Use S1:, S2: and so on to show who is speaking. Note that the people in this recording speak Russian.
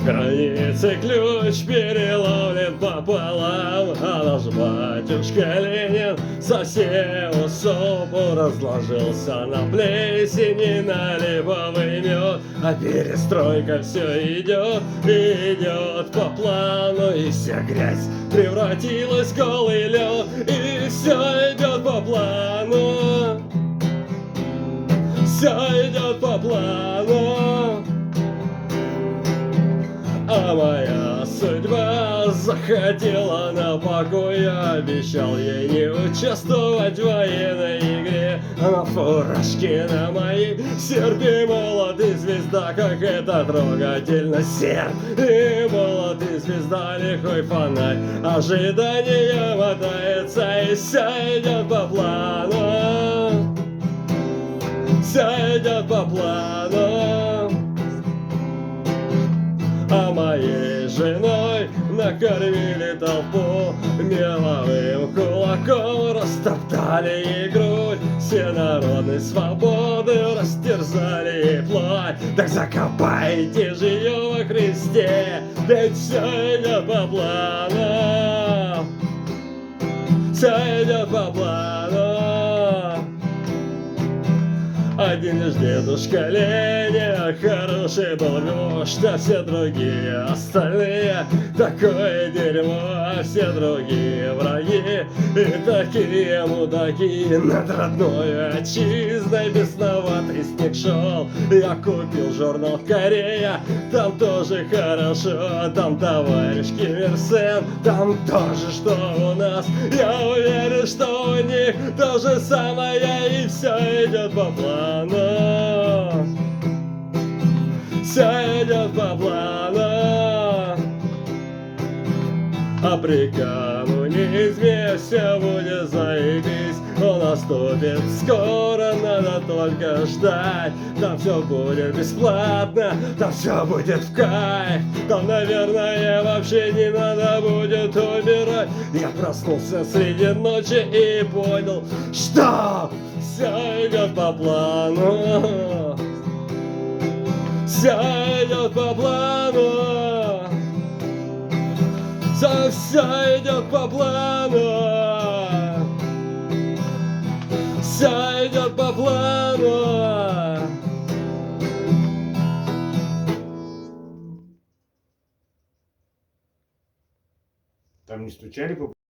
S1: Границы ключ переломлен пополам, а наш батюшка Ленин совсем усопу разложился на плесени, на липовый мед. А перестройка все идет, идет по плану, и вся грязь превратилась в голый лед, и все идет по плану, все идет по плану. А моя судьба захотела на покой, я обещал ей не участвовать в военной игре. А на фуражке на моей серп и молот и звезда, как это трогательно, серп и молот и звезда, лихой фонарь, ожидание мотается, и все идет по плану, все идет по плану. А моей женой накормили толпу, меловым кулаком растоптали ей грудь, все народной свободы растерзали ей плоть. Так закопайте же ее во Христе, ведь все идет по плану, все идет по плану. Один лишь дедушка Ленин хороший был вождь, а все другие остальные такое дерьмо, а все другие враги и такие мудаки. Над родной отчизной бесноватый снег шел, я купил журнал «Корея», там тоже хорошо, там товарищ Ким Ир Сен, там тоже что у нас, я уверен, что у них то же самое, и все идет по плану. Все идет по плану, а при коммунизме все будет заебись. Он наступит скоро, надо только ждать. Там все будет бесплатно, там все будет в кайф. Там, наверное, вообще не надо будет умирать. Я проснулся среди ночи и понял, что все идет по плану, все идет по плану, все идет по плану, все идет по плану.
S2: Там не стучали по